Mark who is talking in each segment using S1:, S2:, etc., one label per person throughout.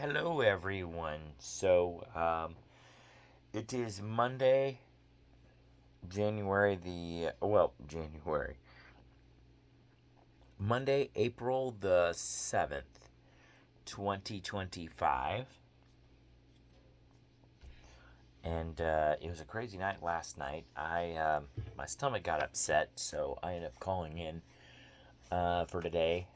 S1: Hello, everyone. It is Monday, Monday, April the 7th, 2025. And it was a crazy night last night. My stomach got upset, so I ended up calling in for today.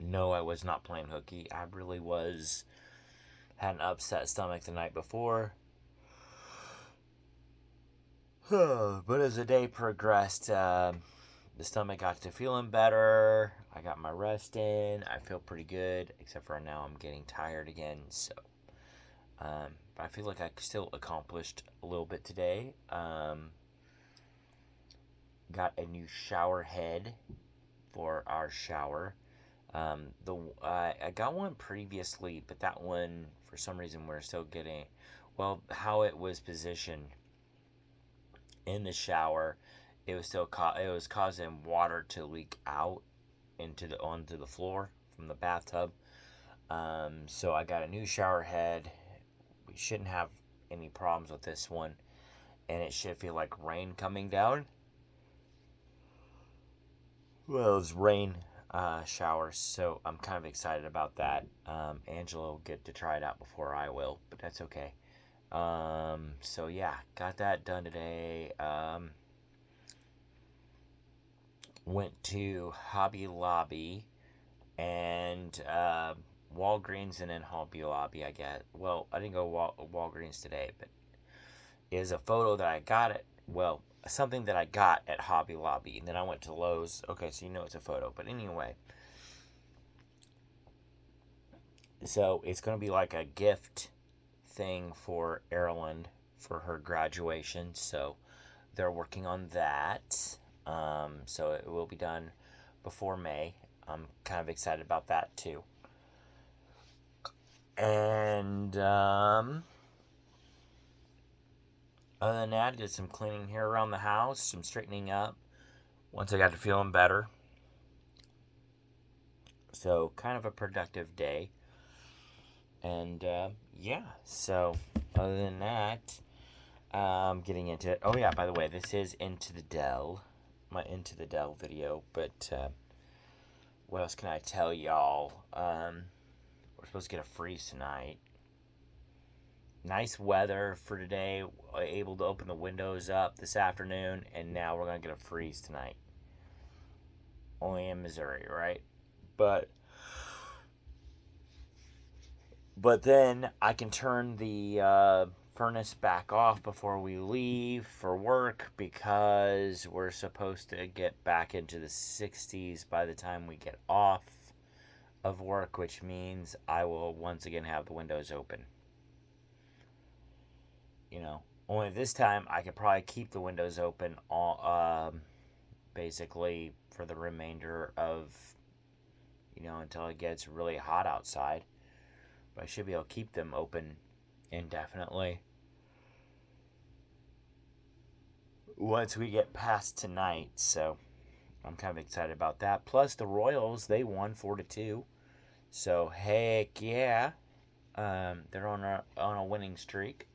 S1: No, I was not playing hooky. I really was. Had an upset stomach the night before. But as the day progressed, the stomach got to feeling better. I got my rest in. I feel pretty good, except for now I'm getting tired again. But I feel like I still accomplished a little bit today. Got a new shower head for our shower. I got one previously, but that one for some reason we're still getting. Well, how it was positioned in the shower, it was causing water to leak out onto the floor from the bathtub. So I got a new shower head. We shouldn't have any problems with this one, and it should feel like rain coming down. Well, it's rain showers, so I'm kind of excited about that. Angela will get to try it out before I will, but that's okay. So yeah, got that done today. Went to Hobby Lobby and Walgreens and then Hobby Lobby, I guess. Well, I didn't go Walgreens today, but it is a photo that I got at, well, something that I got at Hobby Lobby. And then I went to Lowe's. Okay, so you know it's a photo. But anyway, so it's going to be like a gift thing for Erland for her graduation. So they're working on that. So it will be done before May. I'm kind of excited about that too. And other than that, I did some cleaning here around the house, some straightening up once I got to feeling better. So kind of a productive day. And yeah, so other than that, getting into it. Oh yeah, by the way, this is Into the Dell, my Into the Dell video. But what else can I tell y'all? We're supposed to get a freeze tonight. Nice weather for today. Able to open the windows up this afternoon, and now we're gonna get a freeze tonight. Only in Missouri, right? But then I can turn the furnace back off before we leave for work because we're supposed to get back into the 60s by the time we get off of work, which means I will once again have the windows open. Only this time I could probably keep the windows open all, basically for the remainder of, until it gets really hot outside. But I should be able to keep them open indefinitely once we get past tonight. So I'm kind of excited about that. Plus the Royals, they won 4-2. So heck yeah, they're on a winning streak.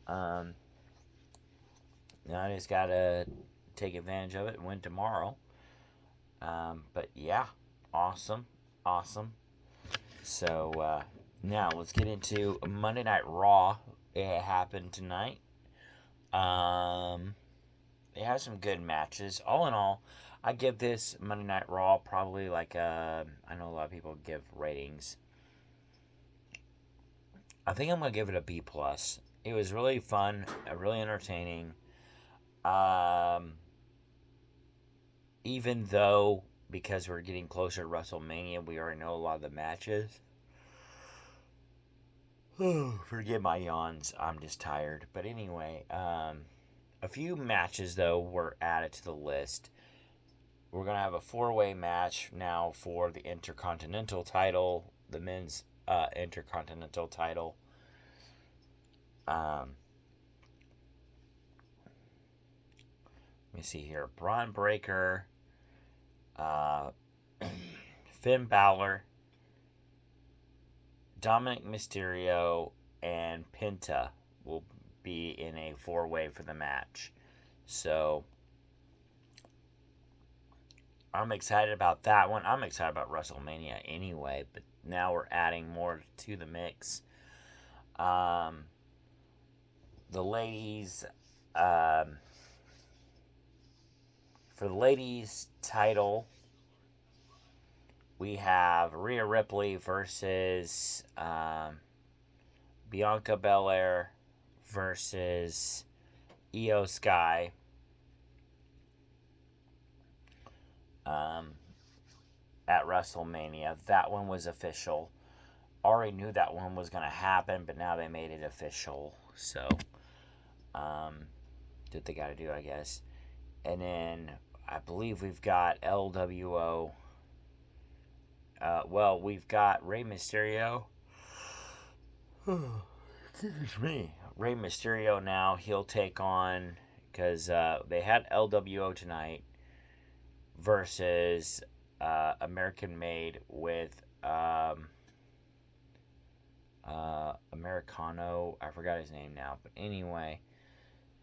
S1: Now I just gotta take advantage of it and win tomorrow. But yeah, awesome. So now let's get into Monday Night Raw. It happened tonight. They had some good matches. All in all, I give this Monday Night Raw probably like I know a lot of people give ratings. I think I'm gonna give it a B plus. It was really fun, really entertaining. Even though because we're getting closer to WrestleMania, we already know a lot of the matches. Forgive my yawns. I'm just tired. But anyway, a few matches though were added to the list. We're gonna have a four-way match now for the Intercontinental title, the men's Intercontinental title. Let me see here. Braun Breaker, Finn Balor, Dominic Mysterio and Penta will be in a 4-way for the match. So I'm excited about that one. I'm excited about WrestleMania anyway, but now we're adding more to the mix. The ladies, for the ladies' title, we have Rhea Ripley versus Bianca Belair versus Io Sky. At WrestleMania. That one was official. Already knew that one was going to happen, but now they made it official. So, did they got to do, I guess. And then I believe we've got LWO. We've got Rey Mysterio. Excuse me. Rey Mysterio now. He'll take on, because they had LWO tonight versus American Made with Americano. I forgot his name now, but anyway,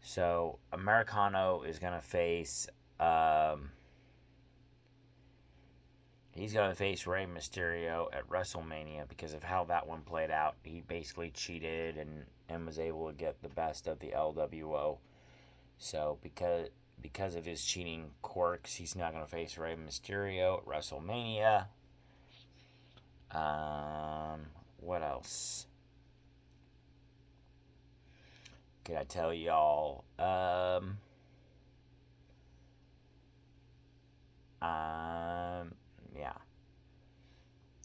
S1: so Americano is gonna face he's gonna face Rey Mysterio at WrestleMania because of how that one played out. He basically cheated and was able to get the best of the LWO. So because of his cheating quirks, he's not going to face Rey Mysterio at WrestleMania. What else? Can I tell y'all? Yeah.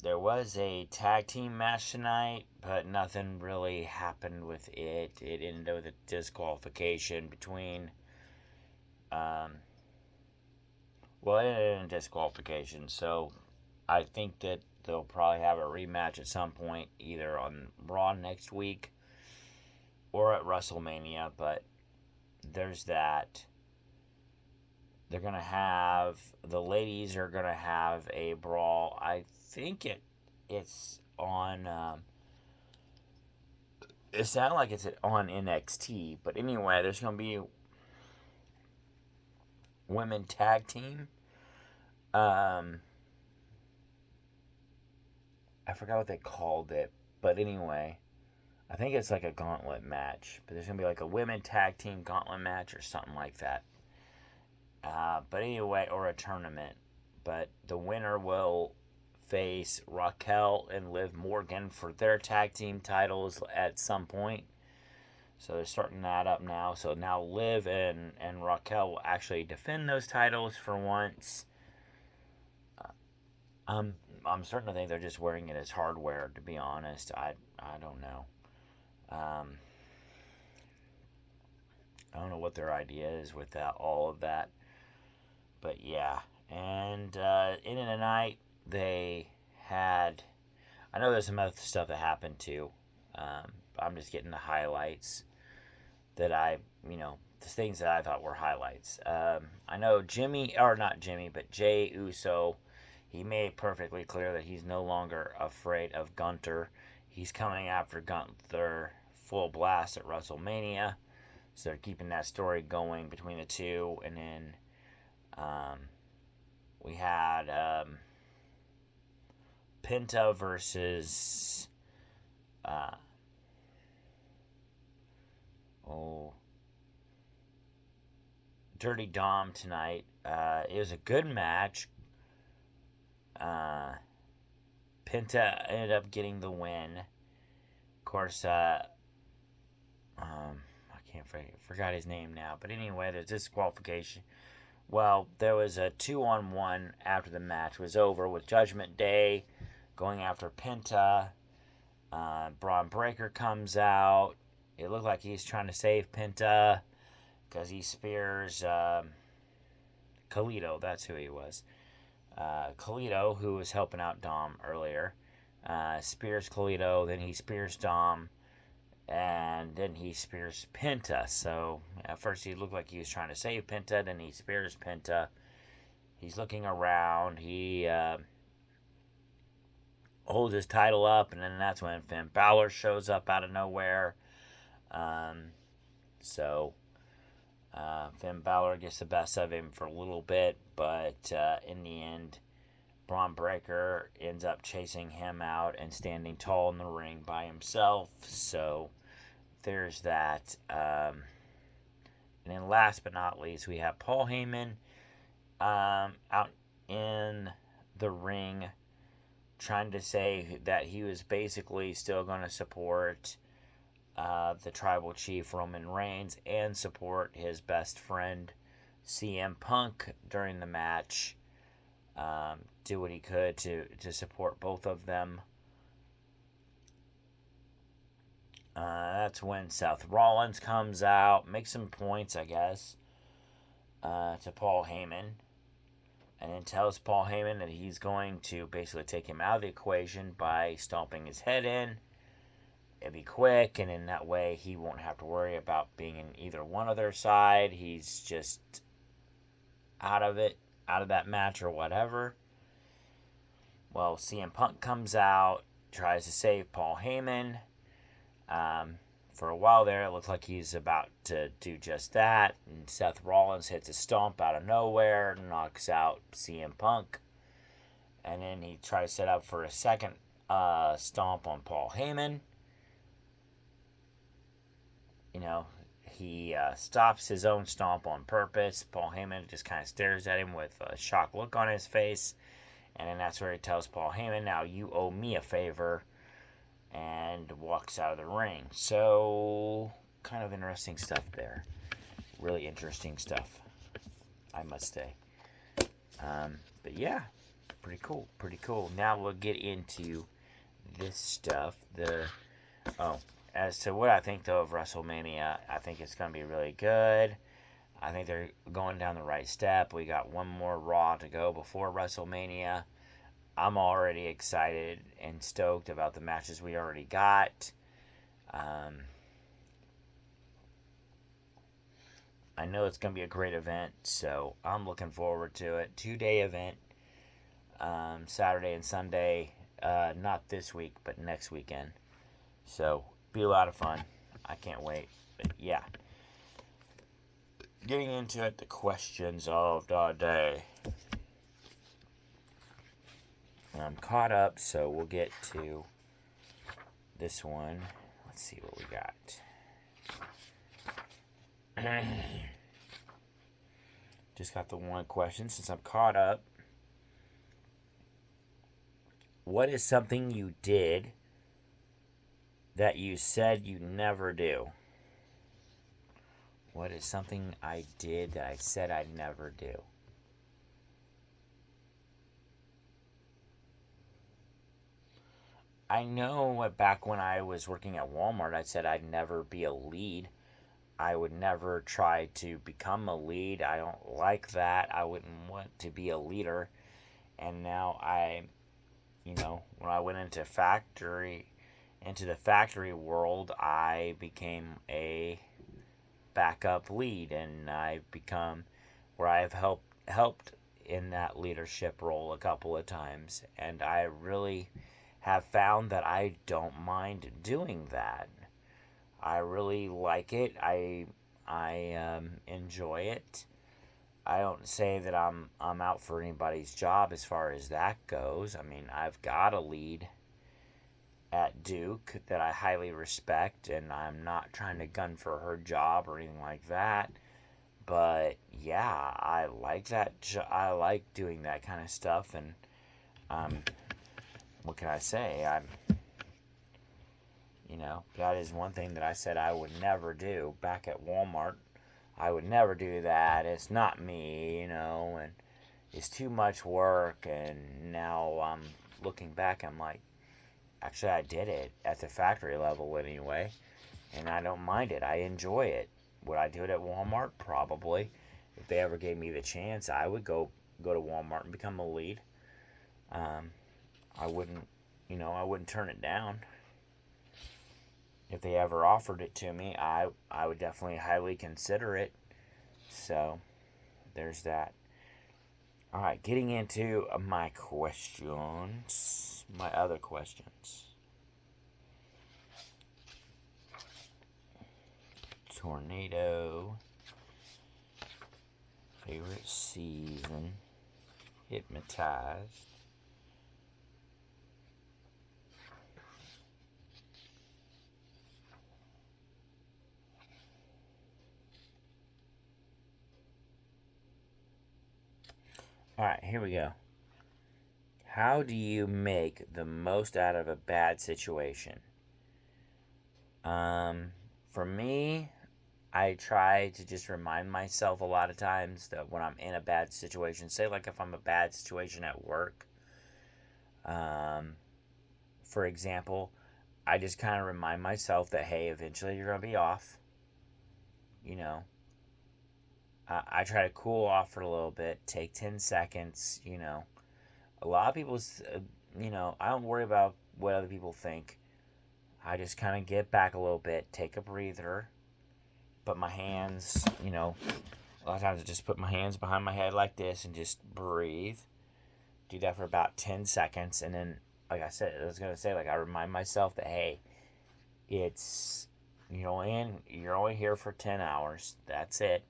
S1: There was a tag team match tonight, but nothing really happened with it. It ended with a disqualification between it ended in disqualification, so I think that they'll probably have a rematch at some point, either on Raw next week or at WrestleMania, but there's that. They're going to have, the ladies are going to have a brawl. I think it's on, it sounded like it's on NXT, but anyway, there's going to be women tag team. I forgot what they called it, but anyway, I think it's like a gauntlet match. But there's gonna be like a women tag team gauntlet match or something like that. But anyway, or a tournament. But the winner will face Raquel and Liv Morgan for their tag team titles at some point. So they're starting that up now. So now Liv and Raquel will actually defend those titles for once. I'm starting to think they're just wearing it as hardware, to be honest. I don't know. I don't know what their idea is with that, all of that. But yeah. And in the night, they had... I know there's some other stuff that happened too. I'm just getting the highlights that the things that I thought were highlights. I know Jay Uso, he made it perfectly clear that he's no longer afraid of Gunther. He's coming after Gunther full blast at WrestleMania. So they're keeping that story going between the two. And then we had Penta versus Dirty Dom tonight. It was a good match. Penta ended up getting the win. Of course, I forgot his name now. But anyway, there's disqualification. Well, there was a 2-on-1 after the match was over with Judgment Day going after Penta. Braun Breaker comes out. It looked like he's trying to save Penta because he spears Kalisto. That's who he was. Kalisto, who was helping out Dom earlier, spears Kalisto. Then he spears Dom. And then he spears Penta. So at first he looked like he was trying to save Penta. Then he spears Penta. He's looking around. He holds his title up, and then that's when Finn Balor shows up out of nowhere. So Finn Balor gets the best of him for a little bit, but in the end, Braun Breaker ends up chasing him out and standing tall in the ring by himself. So there's that. And then last but not least, we have Paul Heyman out in the ring trying to say that he was basically still going to support the tribal chief Roman Reigns and support his best friend CM Punk during the match. Do what he could to support both of them. That's when Seth Rollins comes out, makes some points, I guess, to Paul Heyman, and then tells Paul Heyman that he's going to basically take him out of the equation by stomping his head in. It'll be quick, and in that way he won't have to worry about being in either one of their side. He's just out of it, out of that match or whatever. Well, CM Punk comes out, tries to save Paul Heyman. For a while there, it looks like he's about to do just that. And Seth Rollins hits a stomp out of nowhere, knocks out CM Punk. And then he tries to set up for a second stomp on Paul Heyman. You know, he stops his own stomp on purpose. Paul Heyman just kind of stares at him with a shocked look on his face. And then that's where he tells Paul Heyman, now you owe me a favor. And walks out of the ring. So, kind of interesting stuff there. Really interesting stuff, I must say. But yeah, pretty cool, pretty cool. Now we'll get into this stuff. As to what I think, though, of WrestleMania, I think it's going to be really good. I think they're going down the right step. We got one more Raw to go before WrestleMania. I'm already excited and stoked about the matches we already got. I know it's going to be a great event, so I'm looking forward to it. 2-day event, Saturday and Sunday. Not this week, but next weekend. So, be a lot of fun. I can't wait. But yeah. Getting into it, the questions of the day. I'm caught up, so we'll get to this one. Let's see what we got. Just got the one question since I'm caught up. What is something you did that you said you never do? What is something I did that I said I'd never do? I know back when I was working at Walmart, I said I'd never be a lead. I would never try to become a lead. I don't like that. I wouldn't want to be a leader. And now when I went into the factory world, I became a backup lead, and I've become where I've helped in that leadership role a couple of times, and I really have found that I don't mind doing that. I really like it. I enjoy it. I don't say that I'm out for anybody's job as far as that goes. I mean, I've got a lead at Duke that I highly respect, and I'm not trying to gun for her job or anything like that. But yeah, I like that. I like doing that kind of stuff, and what can I say? That is one thing that I said I would never do back at Walmart. I would never do that. It's not me, and it's too much work. And now I'm looking back, I'm like, actually, I did it at the factory level anyway, and I don't mind it. I enjoy it. Would I do it at Walmart? Probably. If they ever gave me the chance, I would go to Walmart and become a lead. I wouldn't turn it down. If they ever offered it to me, I would definitely highly consider it. So, there's that. Alright, getting into my questions. my other questions. Tornado. Favorite season. Hypnotized. Alright, here we go. How do you make the most out of a bad situation? For me, I try to just remind myself a lot of times that when I'm in a bad situation, say like if I'm a bad situation at work, for example, I just kind of remind myself that, hey, eventually you're going to be off. You know, I try to cool off for a little bit, take 10 seconds. A lot of people, I don't worry about what other people think. I just kind of get back a little bit, take a breather, put my hands, a lot of times I just put my hands behind my head like this and just breathe. Do that for about 10 seconds. And then, like I said, I remind myself that, hey, it's, you're only here for 10 hours. That's it.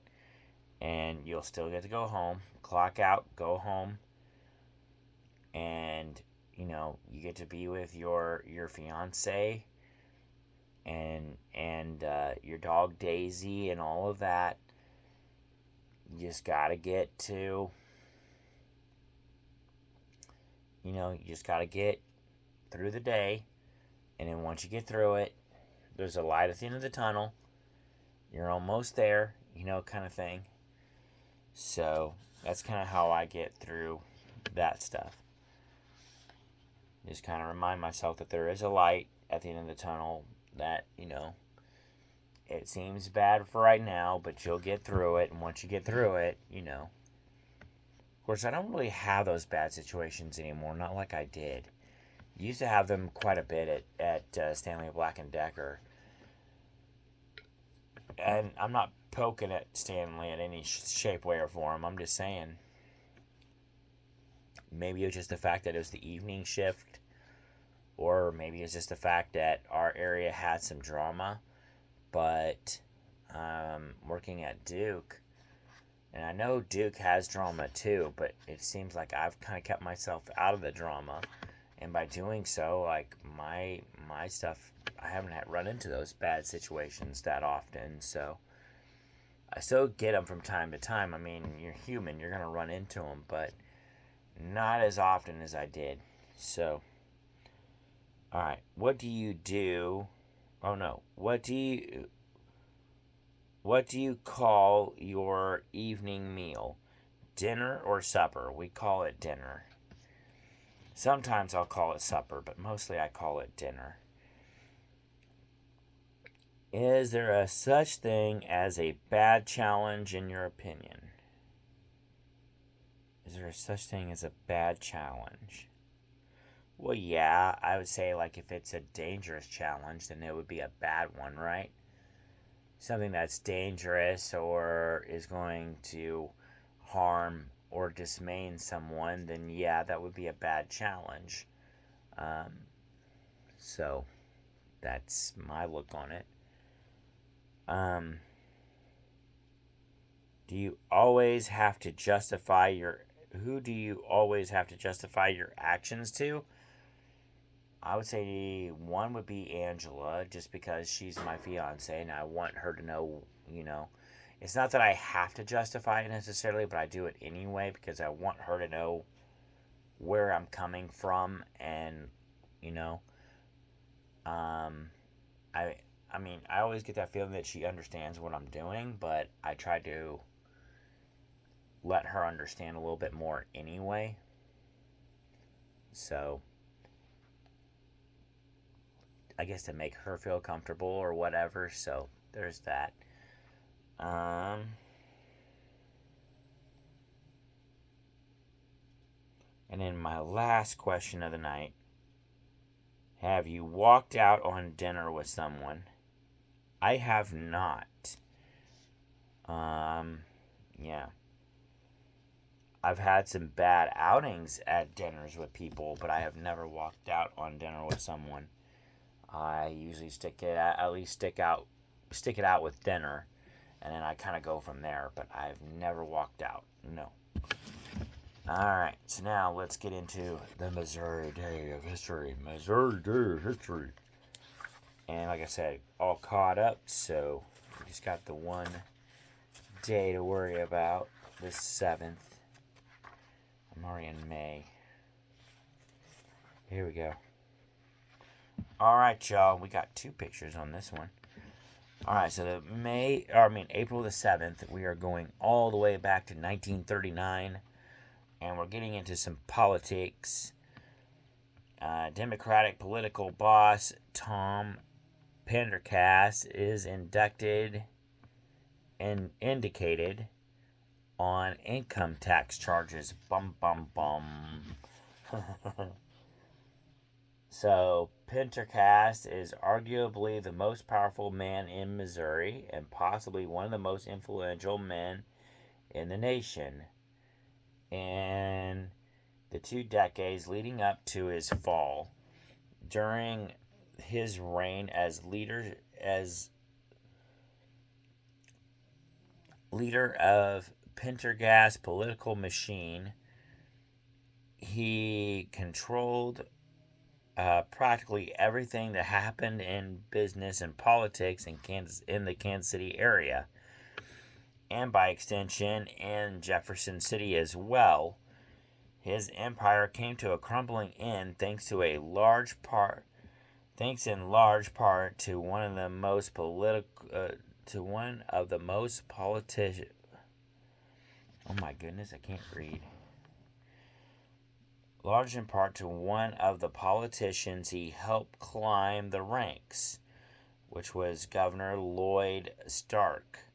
S1: And you'll still get to go home, clock out, go home. And, you get to be with your fiance and your dog Daisy and all of that. You just gotta get to, you just gotta get through the day. And then once you get through it, there's a light at the end of the tunnel. You're almost there, kind of thing. So that's kind of how I get through that stuff. Just kind of remind myself that there is a light at the end of the tunnel, that, it seems bad for right now, but you'll get through it. And once you get through it, Of course, I don't really have those bad situations anymore, not like I did. Used to have them quite a bit at Stanley Black & Decker. And I'm not poking at Stanley in any shape, way, or form. I'm just saying, maybe it was just the fact that it was the evening shift, or maybe it's just the fact that our area had some drama. But working at Duke, and I know Duke has drama too, but it seems like I've kind of kept myself out of the drama, and by doing so, like my stuff, I haven't run into those bad situations that often. So I still get them from time to time. I mean, you're human, you're gonna run into them, but not as often as I did. So, all right, what do you do? Oh no, what do you call your evening meal? Dinner or supper? We call it dinner. Sometimes I'll call it supper, but mostly I call it dinner. Is there a such thing as a bad challenge in your opinion? Is there a such thing as a bad challenge? Well, yeah, I would say like if it's a dangerous challenge, then it would be a bad one, right? Something that's dangerous or is going to harm or dismay someone, then yeah, that would be a bad challenge. So that's my look on it. Do you always have to justify your who do you always have to justify your actions to? I would say one would be Angela, just because she's my fiance and I want her to know, it's not that I have to justify it necessarily, but I do it anyway because I want her to know where I'm coming from. And, I mean, I always get that feeling that she understands what I'm doing, but I try to let her understand a little bit more anyway. So, I guess to make her feel comfortable or whatever. So, there's that. And then my last question of the night. Have you walked out on dinner with someone? I have not. Yeah. I've had some bad outings at dinners with people, but I have never walked out on dinner with someone. I usually stick it out with dinner, and then I kind of go from there. But I've never walked out. No. All right. So now let's get into the Missouri Day of History. Missouri Day of History. And like I said, all caught up. So we just got the one day to worry about. The 7th. I'm already in May. Here we go. Alright, y'all. We got 2 pictures on this one. Alright, so April the 7th, we are going all the way back to 1939. And we're getting into some politics. Democratic political boss Tom Pendergast is indicted and indicated on income tax charges. Bum, bum, bum. So, Pendergast is arguably the most powerful man in Missouri and possibly one of the most influential men in the nation. In the 2 decades leading up to his fall, during his reign as leader of Pendergast's political machine, he controlled practically everything that happened in business and politics in the Kansas City area, and by extension in Jefferson City as well. His empire came to a crumbling end thanks in large part to one of the most Oh my goodness, I can't read. Large in part to one of the politicians he helped climb the ranks, which was Governor Lloyd Stark.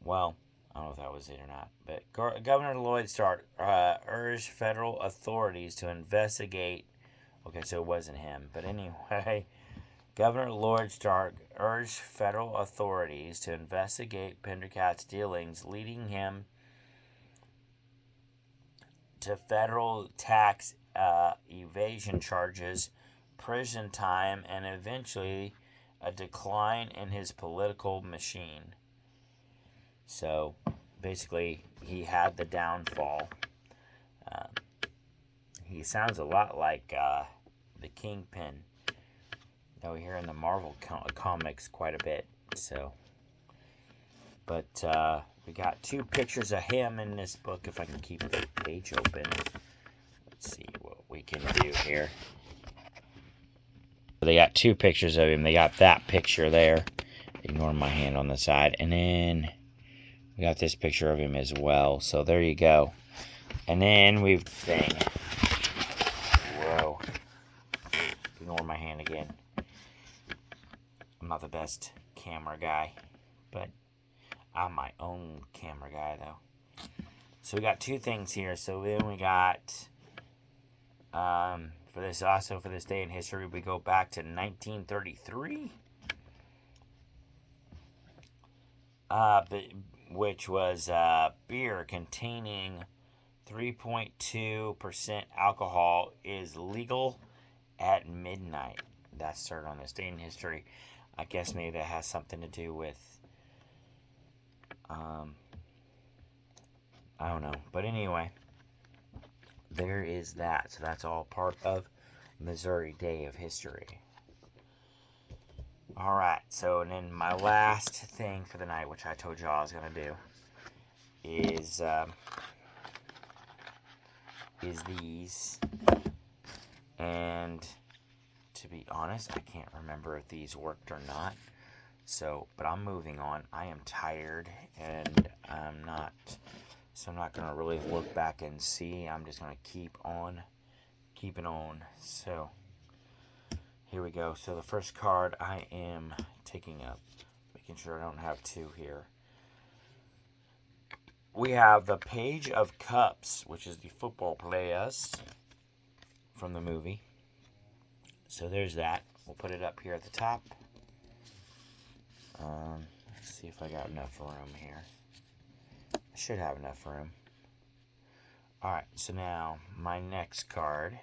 S1: Well, I don't know if that was it or not, but Governor Lloyd Stark urged federal authorities to investigate. Okay, so it wasn't him, but anyway, Governor Lloyd Stark urged federal authorities to investigate Pendergast's dealings, leading him to federal tax evasion charges, prison time, and eventually a decline in his political machine. So, basically, he had the downfall. He sounds a lot like the Kingpin that we hear in the Marvel comics quite a bit. So, but we got 2 pictures of him in this book. If I can keep the page open, let's see what we can do here. They got 2 pictures of him. They got that picture there. Ignore my hand on the side, and then we got this picture of him as well. So there you go. And then whoa. Ignore my hand again. I'm not the best camera guy, but I'm my own camera guy, though. So we got 2 things here. So then we got, for this day in history, we go back to 1933. Which was beer containing 3.2% alcohol is legal at midnight. That's started on this day in history. I guess maybe that has something to do with, I don't know. But anyway, there is that. So that's all part of Missouri Day of History. Alright, so and then my last thing for the night, which I told y'all I was going to do, is these. And to be honest, I can't remember if these worked or not. So, but I'm moving on. I am tired, and I'm not going to really look back and see. I'm just going to keep on keeping on. So, here we go. So the first card I am taking up, making sure I don't have 2 here. We have the Page of Cups, which is the football players from the movie. So there's that. We'll put it up here at the top. Let's see if I got enough room here. I should have enough room. Alright, so now my next card.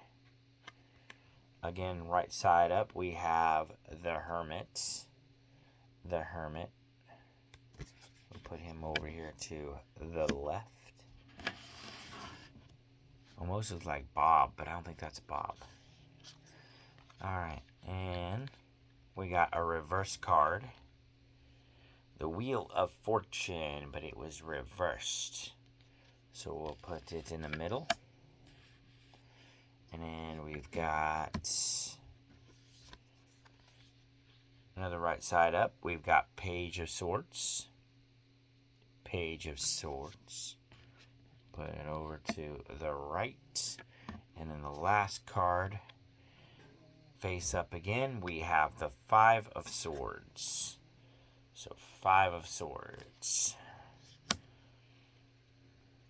S1: Again, right side up, we have the Hermit. The Hermit. We'll put him over here to the left. Almost looks like Bob, but I don't think that's Bob. Alright, and we got a reverse card. The Wheel of Fortune, but it was reversed. So we'll put it in the middle. And then we've got another right side up. We've got Page of Swords. Page of Swords. Put it over to the right. And then the last card, face up again, we have the Five of Swords. So Five of Swords.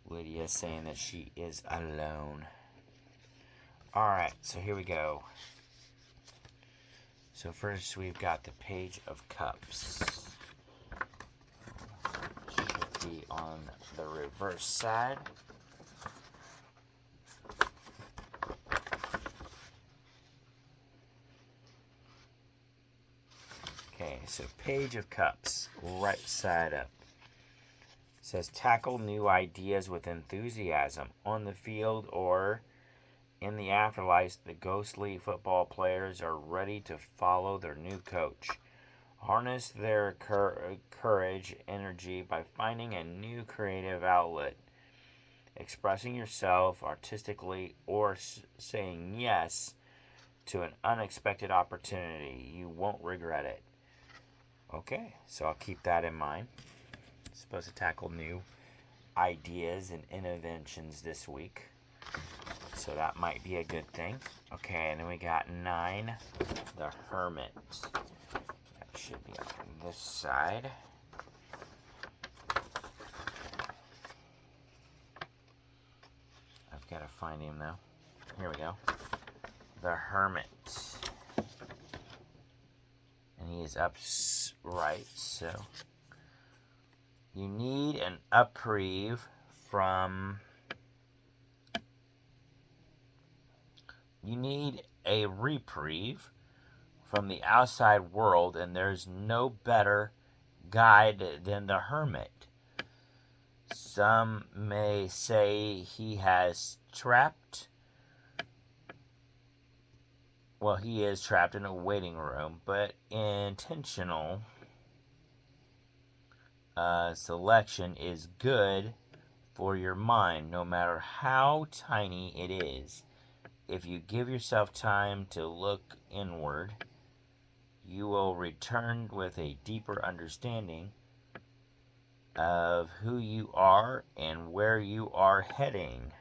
S1: Lydia saying that she is alone. Alright, so here we go. So first we've got the Page of Cups. Should be on the reverse side. Okay, so Page of Cups, right side up. It says tackle new ideas with enthusiasm. On the field or in the afterlife, the ghostly football players are ready to follow their new coach. Harness their courage, energy by finding a new creative outlet, expressing yourself artistically, or saying yes to an unexpected opportunity. You won't regret it. Okay, so I'll keep that in mind. Supposed to tackle new ideas and interventions this week. So that might be a good thing. Okay, and then we got 9, the Hermit. That should be on this side. I've got to find him though. Here we go. The Hermit. And he is upright, so you need an reprieve from the outside world, and there's no better guide than the Hermit. Some may say he is trapped in a waiting room, but intentional selection is good for your mind, no matter how tiny it is. If you give yourself time to look inward, you will return with a deeper understanding of who you are and where you are heading.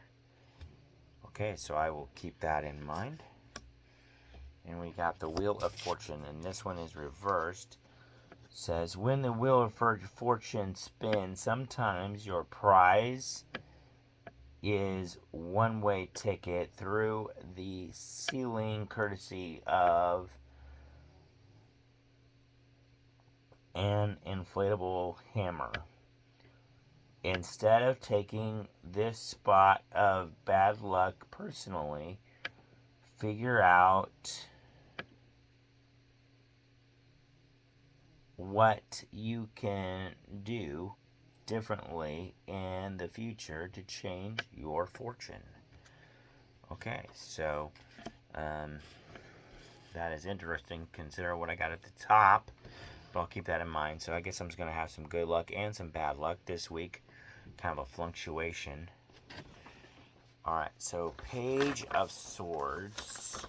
S1: Okay, so I will keep that in mind. And we got the Wheel of Fortune, and this one is reversed. It says, when the Wheel of Fortune spins, sometimes your prize is one-way ticket through the ceiling courtesy of an inflatable hammer. Instead of taking this spot of bad luck personally, figure out what you can do differently in the future to change your fortune. Okay, so that is interesting. Consider what I got at the top, but I'll keep that in mind. So I guess I'm just going to have some good luck and some bad luck this week. Kind of a fluctuation. Alright, so Page of Swords.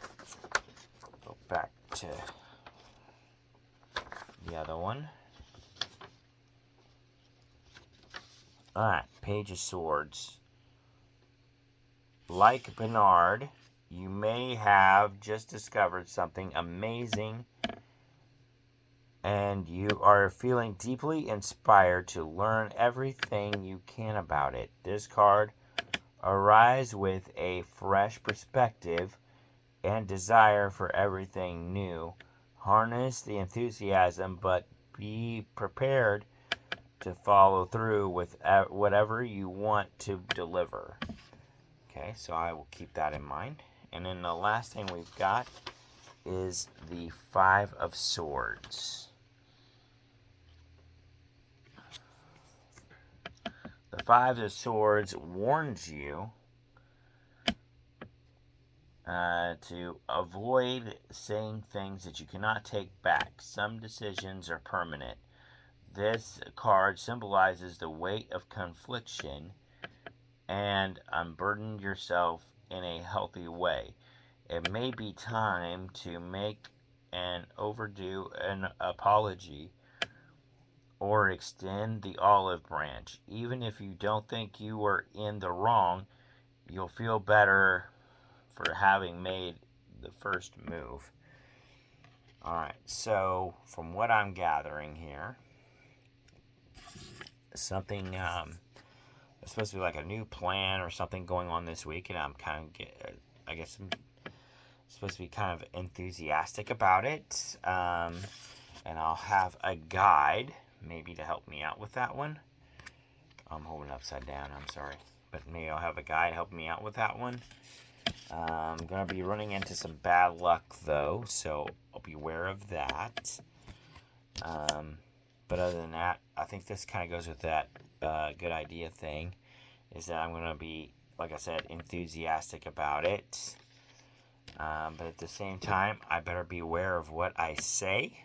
S1: Go back to the other one. Alright, Page of Swords. Like Bernard, you may have just discovered something amazing and you are feeling deeply inspired to learn everything you can about it. This card arrives with a fresh perspective and desire for everything new. Harness the enthusiasm, but be prepared to follow through with whatever you want to deliver. Okay, so I will keep that in mind. And then the last thing we've got is the Five of Swords. The Five of Swords warns you to avoid saying things that you cannot take back. Some decisions are permanent. This card symbolizes the weight of confliction and unburden yourself in a healthy way. It may be time to make an apology or extend the olive branch. Even if you don't think you were in the wrong, you'll feel better for having made the first move. Alright, so from what I'm gathering here, something it's supposed to be like a new plan or something going on this week, and I'm kind of I'm supposed to be kind of enthusiastic about it. And I'll have a guide maybe to help me out with that one. I'm holding it upside down, I'm sorry. But maybe I'll have a guide help me out with that one. I'm going to be running into some bad luck, though, so I'll be aware of that. But other than that, I think this kind of goes with that good idea thing, is that I'm going to be, like I said, enthusiastic about it. But at the same time, I better be aware of what I say,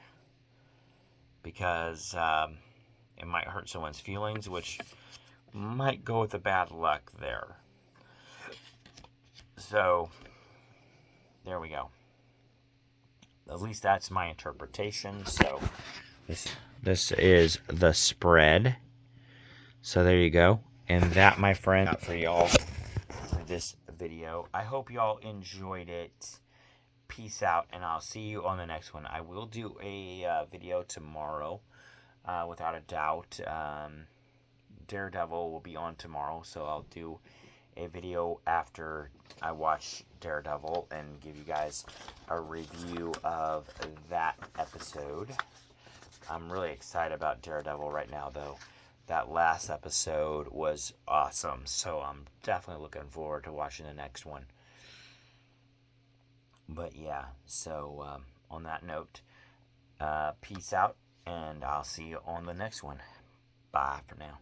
S1: because it might hurt someone's feelings, which might go with the bad luck there. So, there we go. At least that's my interpretation. So, this is the spread. So, there you go. And that, my friend, for y'all for this video. I hope y'all enjoyed it. Peace out, and I'll see you on the next one. I will do a video tomorrow, without a doubt. Daredevil will be on tomorrow, so I'll do a video after I watch Daredevil and give you guys a review of that episode. I'm really excited about Daredevil right now, though. That last episode was awesome, so I'm definitely looking forward to watching the next one. But yeah, so on that note, peace out, and I'll see you on the next one. Bye for now.